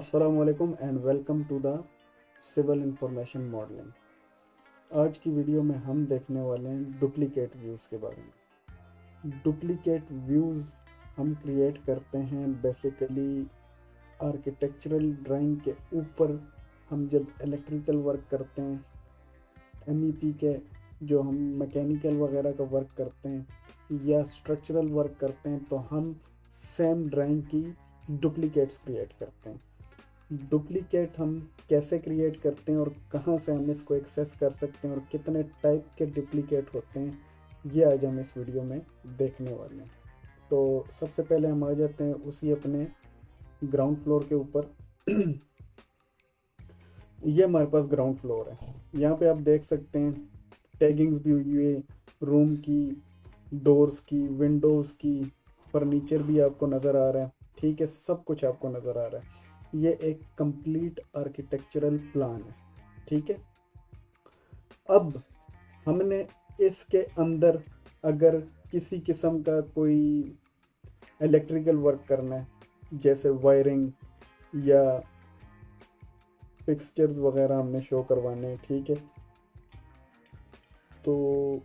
अस्सलामुअलैकुम and welcome to the civil information modelling. आज की वीडियो में हम देखने वाले हैं डुप्लीकेट व्यूज़ के बारे में। डुप्लीकेट व्यूज़ हम क्रिएट करते हैं बेसिकली आर्किटेक्चरल ड्राइंग के ऊपर। हम जब इलेक्ट्रिकल वर्क करते हैं, एमईपी के जो हम मैकेनिकल वगैरह का वर्क करते हैं या स्ट्रक्चरल वर्क करते हैं, तो हम सेम ड्राइंग की डुप्लीकेट्स क्रिएट करते हैं। डुप्लीकेट हम कैसे क्रिएट करते हैं और कहाँ से हम इसको एक्सेस कर सकते हैं और कितने टाइप के डुप्लीकेट होते हैं, ये आज हम इस वीडियो में देखने वाले हैं। तो सबसे पहले हम आ जाते हैं उसी अपने ग्राउंड फ्लोर के ऊपर। ये हमारे पास ग्राउंड फ्लोर है। यहाँ पे आप देख सकते हैं टैगिंग्स भी हुई है, रूम की, डोर्स की, विंडोज़ की, फर्नीचर भी आपको नज़र आ रहा है। ठीक है, सब कुछ आपको नज़र आ रहा है। ये एक कंप्लीट आर्किटेक्चरल प्लान है। ठीक है, अब हमने इसके अंदर अगर किसी किस्म का कोई इलेक्ट्रिकल वर्क करना है, जैसे वायरिंग या फिक्सचर्स वगैरह हमने शो करवाने हैं, ठीक है, तो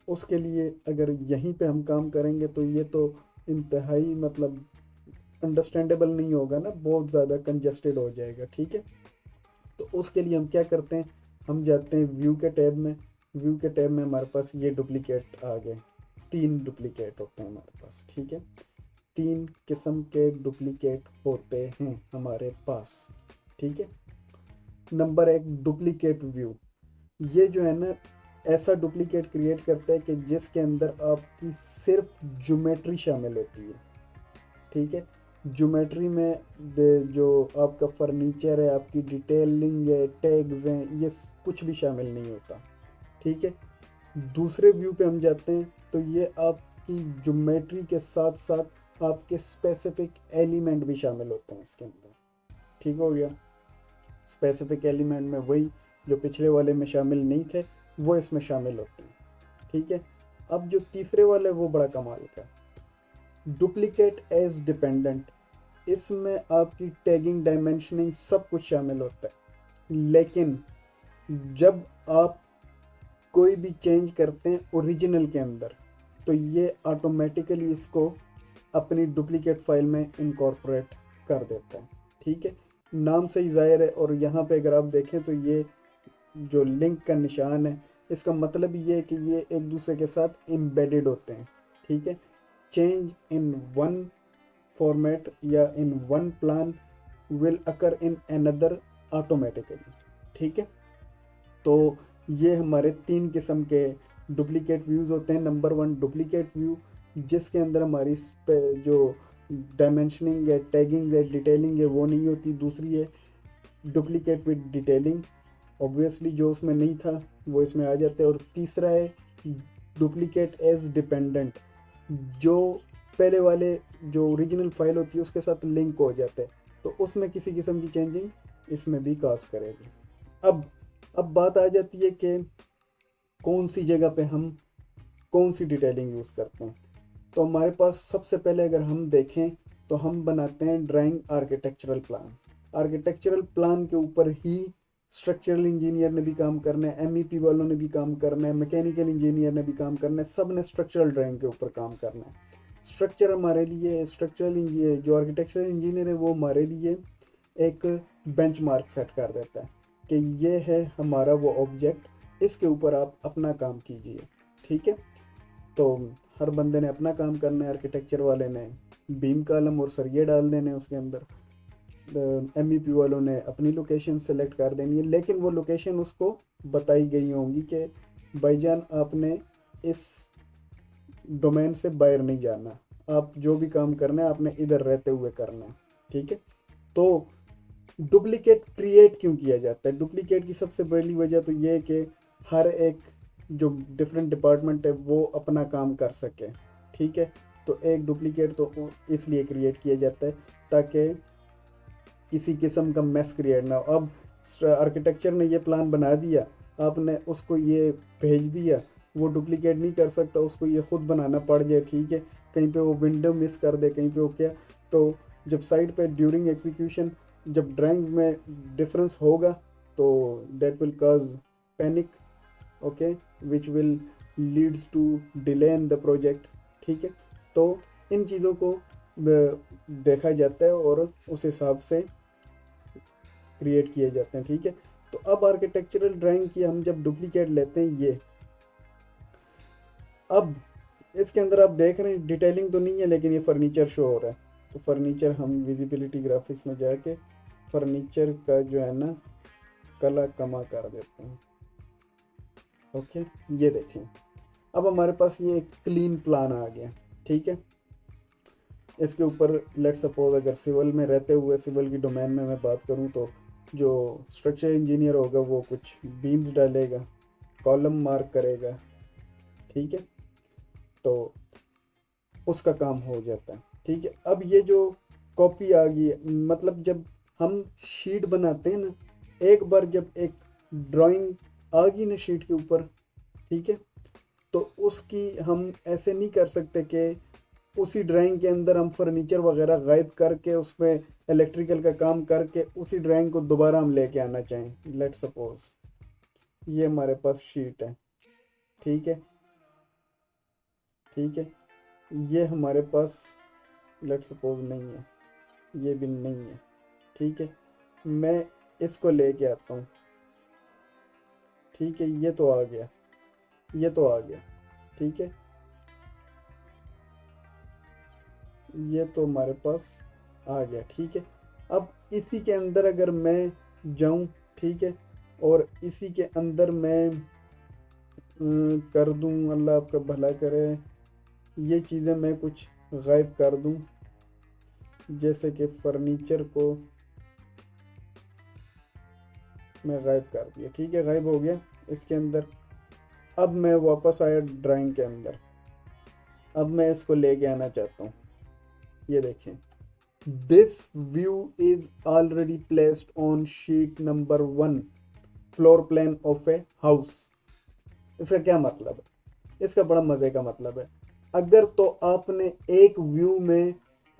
उसके लिए अगर यहीं पे हम काम करेंगे तो ये तो इंतहाई मतलब अंडरस्टैंडेबल नहीं होगा ना, बहुत ज़्यादा कंजस्टेड हो जाएगा। ठीक है, तो उसके लिए हम क्या करते हैं, हम जाते हैं व्यू के टैब में। व्यू के टैब में हमारे पास ये डुप्लीकेट आ गए। 3 डुप्लीकेट होते हैं हमारे पास। ठीक है, 3 किस्म के डुप्लीकेट होते हैं हमारे पास। ठीक है, नंबर 1 डुप्लीकेट व्यू। ये जो है ना, ऐसा डुप्लीकेट क्रिएट करता है कि जिसके अंदर आपकी सिर्फ ज्योमेट्री शामिल होती है। ठीक है, ज्योमेट्री में जो आपका फर्नीचर है, आपकी डिटेलिंग है, टैग्स हैं, ये कुछ भी शामिल नहीं होता। ठीक है, दूसरे व्यू पे हम जाते हैं तो ये आपकी ज्योमेट्री के साथ साथ आपके स्पेसिफिक एलिमेंट भी शामिल होते हैं इसके अंदर। ठीक हो गया, स्पेसिफिक एलिमेंट में वही जो पिछले वाले में शामिल नहीं थे वो इसमें शामिल होते हैं। ठीक है, अब जो तीसरे वाले वो बड़ा कमाल का, डुप्लीकेट एज डिपेंडेंट। इसमें आपकी टैगिंग, डायमेंशनिंग सब कुछ शामिल होता है, लेकिन जब आप कोई भी चेंज करते हैं ओरिजिनल के अंदर तो ये ऑटोमेटिकली इसको अपनी डुप्लीकेट फाइल में इनकॉर्पोरेट कर देता है। ठीक है, नाम से ही जाहिर है, और यहाँ पे अगर आप देखें तो ये जो लिंक का निशान है, इसका मतलब ये है कि ये एक दूसरे के साथ एम्बेडेड होते हैं। ठीक है, चेंज इन वन फॉर्मेट या in one plan will occur in another automatically. ठीक है, तो ये हमारे 3 किस्म के डुप्लीकेट व्यूज़ होते हैं। नंबर 1 डुप्लीकेट व्यू, जिसके अंदर हमारी जो डायमेंशनिंग है, टैगिंग है, डिटेलिंग है वो नहीं होती। दूसरी है डुप्लीकेट विद डिटेलिंग, ऑब्वियसली जो उसमें नहीं था वो इसमें आ जाता है। और तीसरा है डुप्लीकेट एज डिपेंडेंट, जो पहले वाले जो ओरिजिनल फाइल होती है उसके साथ लिंक हो जाता है, तो उसमें किसी किस्म की चेंजिंग इसमें भी काज करेगी। अब बात आ जाती है कि कौन सी जगह पे हम कौन सी डिटेलिंग यूज़ करते हैं। तो हमारे पास सबसे पहले अगर हम देखें तो हम बनाते हैं drawing architectural plan. Architectural plan के ऊपर ही स्ट्रक्चरल इंजीनियर ने भी काम करना है, एमईपी वालों ने भी काम करना है, मैकेनिकल इंजीनियर ने भी काम करना है, सब ने स्ट्रक्चरल ड्राइंग के ऊपर काम करना है। स्ट्रक्चर हमारे लिए, स्ट्रक्चरल इंजीनियर जो आर्किटेक्चरल इंजीनियर है वो हमारे लिए एक बेंचमार्क सेट कर देता है कि ये है हमारा वो ऑब्जेक्ट, इसके ऊपर आप अपना काम कीजिए। ठीक है, तो हर बंदे ने अपना काम करना है। आर्किटेक्चर वाले ने बीम कॉलम और सरिये डाल देने उसके अंदर, एमईपी वालों ने अपनी लोकेशन सेलेक्ट कर देनी है, लेकिन वो लोकेशन उसको बताई गई होंगी कि भाईजान आपने इस डोमेन से बाहर नहीं जाना, आप जो भी काम करना है आपने इधर रहते हुए करना है। ठीक है, तो डुप्लीकेट क्रिएट क्यों किया जाता है? डुप्लीकेट की सबसे बड़ी वजह तो ये है कि हर एक जो डिफरेंट डिपार्टमेंट है वो अपना काम कर सके। ठीक है, तो एक डुप्लीकेट तो इसलिए क्रिएट किया जाता है ताकि किसी किस्म का मेस क्रिएट ना हो। अब आर्किटेक्चर ने ये प्लान बना दिया, आपने उसको ये भेज दिया, वो डुप्लीकेट नहीं कर सकता, उसको ये ख़ुद बनाना पड़ जाए। ठीक है, कहीं पे वो विंडो मिस कर दे, कहीं पे वो क्या, तो जब साइट पे ड्यूरिंग एग्जीक्यूशन जब ड्राइंग में डिफरेंस होगा तो that will cause panic, okay, which will leads to delay in the project. ठीक है, तो इन चीज़ों को देखा जाता है और उस हिसाब से क्रिएट किए जाते हैं। ठीक है, तो अब आर्किटेक्चरल ड्राइंग की हम जब डुप्लीकेट लेते हैं, ये अब इसके अंदर आप देख रहे हैं डिटेलिंग तो नहीं है, लेकिन ये फर्नीचर शो हो रहा है। तो फर्नीचर हम विजिबिलिटी ग्राफिक्स में जाके फर्नीचर का जो है ना कला कमा कर देते हैं। ओके, ये देखें, अब हमारे पास ये एक क्लीन प्लान आ गया। ठीक है, इसके ऊपर लेट सपोज अगर सिविल में रहते हुए, सिविल की डोमेन में मैं बात करूं, तो जो स्ट्रक्चर इंजीनियर होगा वो कुछ बीम्स डालेगा, कॉलम मार्क करेगा। ठीक है, तो उसका काम हो जाता है। ठीक है, अब ये जो कॉपी आ गई, मतलब जब हम शीट बनाते हैं ना, एक बार जब एक ड्राइंग आ गई ना शीट के ऊपर, ठीक है, तो उसकी हम ऐसे नहीं कर सकते कि उसी ड्राइंग के अंदर हम फर्नीचर वगैरह गायब करके उसमें इलेक्ट्रिकल का काम करके उसी ड्राइंग को दोबारा हम लेके आना चाहें। लेट सपोज ये हमारे पास शीट है। ठीक है, ठीक है, ये हमारे पास लेट सपोज नहीं है, ये भी नहीं है। ठीक है, मैं इसको लेके आता हूँ। ठीक है, ये तो आ गया, ये तो आ गया। ठीक है, ये तो हमारे पास आ गया। ठीक है, अब इसी के अंदर अगर मैं जाऊं, ठीक है, और इसी के अंदर मैं कर दूं, अल्लाह आपका भला करे, ये चीज़ें मैं कुछ गायब कर दूं, जैसे कि फर्नीचर को मैं गायब कर दिया। ठीक है, गायब हो गया इसके अंदर। अब मैं वापस आया ड्राइंग के अंदर, अब मैं इसको लेके आना चाहता हूँ। ये देखें, this view is already placed on sheet number 1, floor plan of a house. इसका क्या मतलब है? इसका बड़ा मज़े का मतलब है, अगर तो आपने एक व्यू में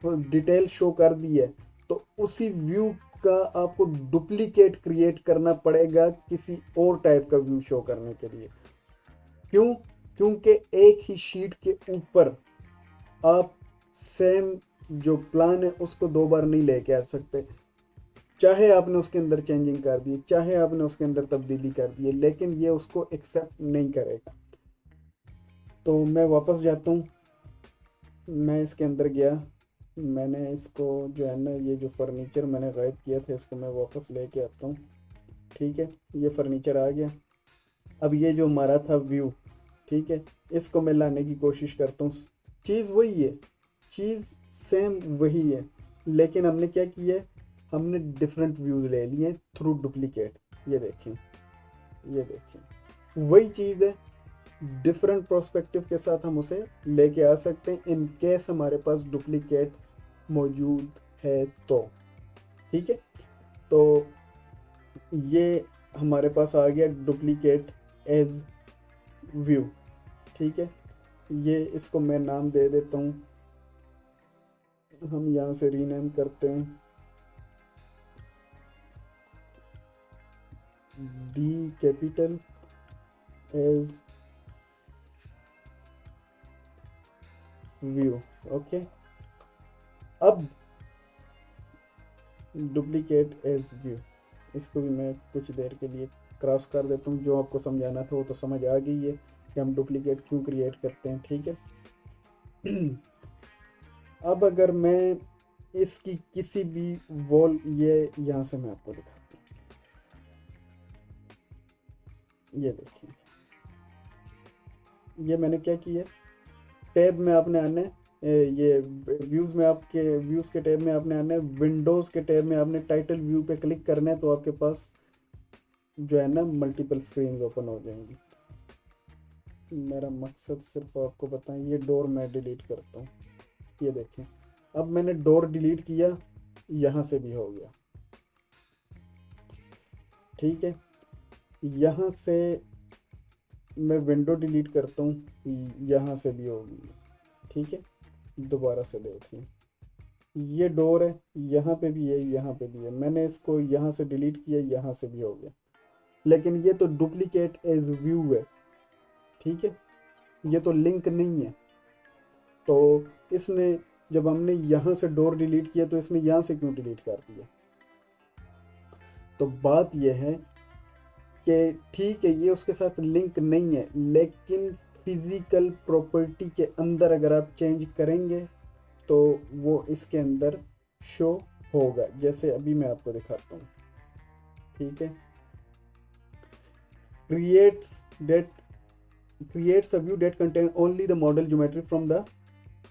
डिटेल शो कर दी है, तो उसी व्यू का आपको डुप्लीकेट क्रिएट करना पड़ेगा किसी और टाइप का व्यू शो करने के लिए। क्यों? क्योंकि एक ही शीट के ऊपर आप सेम जो प्लान है उसको दो बार नहीं लेके आ सकते। चाहे आपने उसके अंदर चेंजिंग कर दी, चाहे आपने उसके अंदर तब्दीली कर दी है, लेकिन ये उसको एक्सेप्ट नहीं करेगा। तो मैं वापस जाता हूँ, मैं इसके अंदर गया, मैंने इसको जो है ना, ये जो फर्नीचर मैंने गायब किया था इसको मैं वापस लेके आता हूँ। ठीक है, ये फर्नीचर आ गया। अब ये जो हमारा था व्यू, ठीक है, इसको मैं लाने की कोशिश करता हूँ। चीज़ वही है, चीज़ सेम वही है, लेकिन हमने क्या किया है, हमने डिफरेंट व्यूज़ ले लिए थ्रू डुप्लीकेट। ये देखें, ये देखें, वही चीज़ है, डिफरेंट प्रोस्पेक्टिव के साथ हम उसे लेके आ सकते हैं इन केस हमारे पास डुप्लीकेट मौजूद है तो। ठीक है, तो ये हमारे पास आ गया डुप्लीकेट एज व्यू। ठीक है, ये इसको मैं नाम दे देता हूँ, हम यहाँ से रीनेम करते हैं D capital as view. Okay, अब डुप्लीकेट एज व्यू, इसको भी मैं कुछ देर के लिए क्रॉस कर देता हूँ। जो आपको समझाना था वो तो समझ आ गई है कि हम डुप्लीकेट क्यों क्रिएट करते हैं। ठीक है, अब अगर मैं इसकी किसी भी वॉल, ये यहाँ से मैं आपको दिखाता हूँ, ये देखिए, ये मैंने क्या किया, टैब में आपने आना है, ये व्यूज़ में, आपके व्यूज़ के टैब में आपने आना है, विंडोज़ के टैब में आपने टाइटल व्यू पे क्लिक करना है, तो आपके पास जो है ना मल्टीपल स्क्रीन ओपन हो जाएंगी। मेरा मकसद सिर्फ आपको बताएं, ये डोर मैं डिलीट करता हूँ। ये देखें, अब मैंने डोर डिलीट किया, यहाँ से भी हो गया। ठीक है, यहाँ से मैं विंडो डिलीट करता हूँ, यहाँ से भी होगी। ठीक है, दोबारा से देखिए, ये डोर है, यहाँ पे भी है, यहाँ पे भी है। मैंने इसको यहाँ से डिलीट किया, यहाँ से भी हो गया, लेकिन ये तो डुप्लीकेट एज व्यू है, ठीक है, ये तो लिंक नहीं है। तो इसने जब हमने यहाँ से डोर डिलीट किया तो इसने यहाँ से क्यों डिलीट कर दिया? तो बात यह है कि ठीक है ये उसके साथ लिंक नहीं है, लेकिन फिजिकल प्रॉपर्टी के अंदर अगर आप चेंज करेंगे तो वो इसके अंदर शो होगा। जैसे अभी मैं आपको दिखाता हूँ, ठीक है। creates a view that contain only the model geometry from the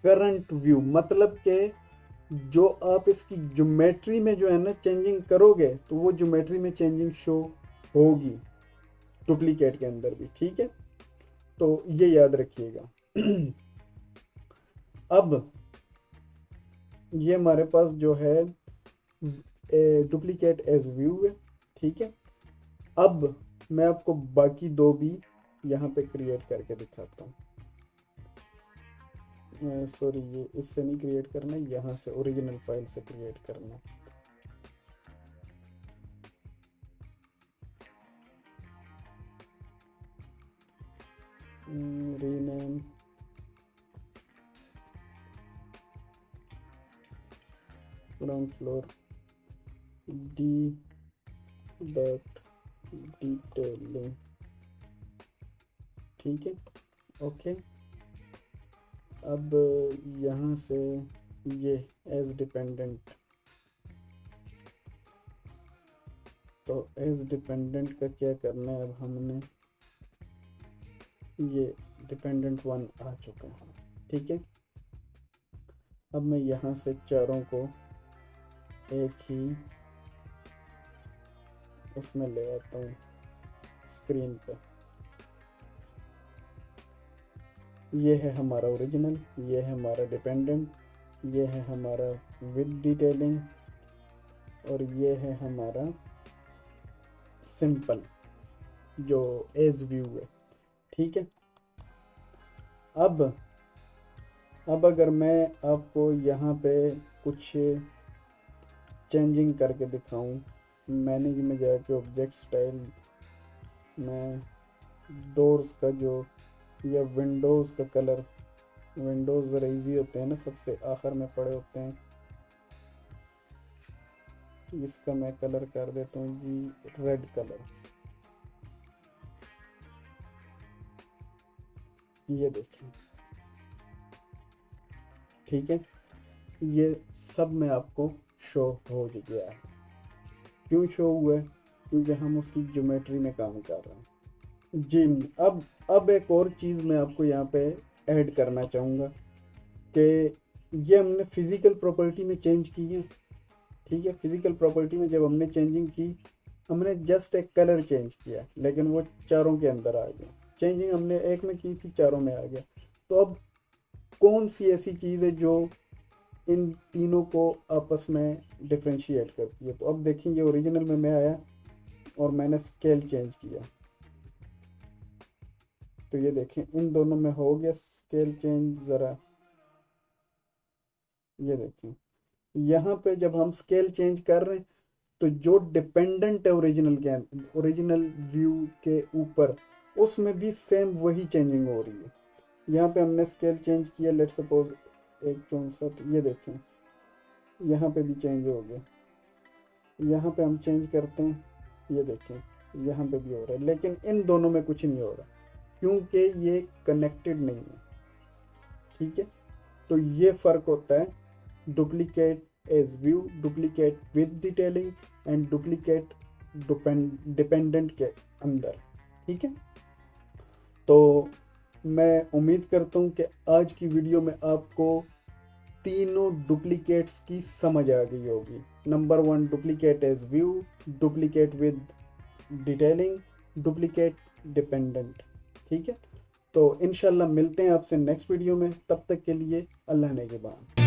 current view, मतलब कि जो आप इसकी ज्योमेट्री में जो है ना चेंजिंग करोगे तो वो ज्योमेट्री में चेंजिंग शो होगी डुप्लीकेट के अंदर भी, ठीक है। तो ये याद रखिएगा। अब ये हमारे पास जो है डुप्लीकेट एज व्यू है, ठीक है। अब मैं आपको बाकी दो भी यहाँ पे क्रिएट करके दिखाता हूँ। सॉरी, ये इससे नहीं क्रिएट करना, यहाँ से ओरिजिनल फाइल से क्रिएट करना। रीनेम ग्राउंड फ्लोर डिटेलिंग, ठीक है, ओके। अब यहाँ से ये एज डिपेंडेंट, तो एज डिपेंडेंट का क्या करना है? अब हमने ये डिपेंडेंट 1 आ चुका है, ठीक है। अब मैं यहाँ से चारों को एक ही उसमें ले आता हूँ स्क्रीन पे। ये है हमारा ओरिजिनल, ये है हमारा डिपेंडेंट, ये है हमारा विद डिटेलिंग, और ये है हमारा सिंपल जो एज व्यू है, ठीक है। अब अगर मैं आपको यहाँ पे कुछ चेंजिंग करके दिखाऊं, मैनेज में जाके ऑब्जेक्ट स्टाइल में डोर्स का जो या विंडोज़ का कलर, विंडोज़ ज़रा ईजी होते हैं ना, सबसे आखिर में पड़े होते हैं। इसका मैं कलर कर देता हूँ जी रेड कलर, ये देखें, ठीक है। ये सब में आपको शो हो गया है। क्यों शो हुआ है? क्योंकि हम उसकी ज्योमेट्री में काम कर रहे हैं जी। अब एक और चीज़ मैं आपको यहाँ पे ऐड करना चाहूँगा कि ये हमने फिज़िकल प्रॉपर्टी में चेंज की है, ठीक है। फिज़िकल प्रॉपर्टी में जब हमने चेंजिंग की, हमने जस्ट एक कलर चेंज किया, लेकिन वो चारों के अंदर आ गया। चेंजिंग हमने एक में की थी, चारों में आ गया। तो अब कौन सी ऐसी चीज़ है जो इन तीनों को आपस में डिफ्रेंशिएट करती है? तो अब देखेंगे, ओरिजिनल में मैं आया और मैंने स्केल चेंज किया, तो ये देखें इन दोनों में हो गया स्केल चेंज। ज़रा ये देखें, यहाँ पे जब हम स्केल चेंज कर रहे हैं तो जो डिपेंडेंट है ओरिजिनल व्यू के ऊपर, उसमें भी सेम वही चेंजिंग हो रही है। यहाँ पे हमने स्केल चेंज किया, लेट सपोज 164, ये देखें यहाँ पे भी चेंज हो गया। यहाँ पे हम चेंज करते हैं, ये देखें यहाँ पे भी हो रहा है, लेकिन इन दोनों में कुछ नहीं हो रहा क्योंकि ये कनेक्टेड नहीं है, ठीक है। तो ये फ़र्क होता है duplicate as view, duplicate with detailing and duplicate dependent के अंदर, ठीक है। तो मैं उम्मीद करता हूँ कि आज की वीडियो में आपको तीनों डुप्लीकेट्स की समझ आ गई होगी। Number 1 duplicate as view, duplicate with detailing, duplicate dependent, ठीक है। तो इंशाल्लाह मिलते हैं आपसे नेक्स्ट वीडियो में, तब तक के लिए अल्लाह ने के बाद।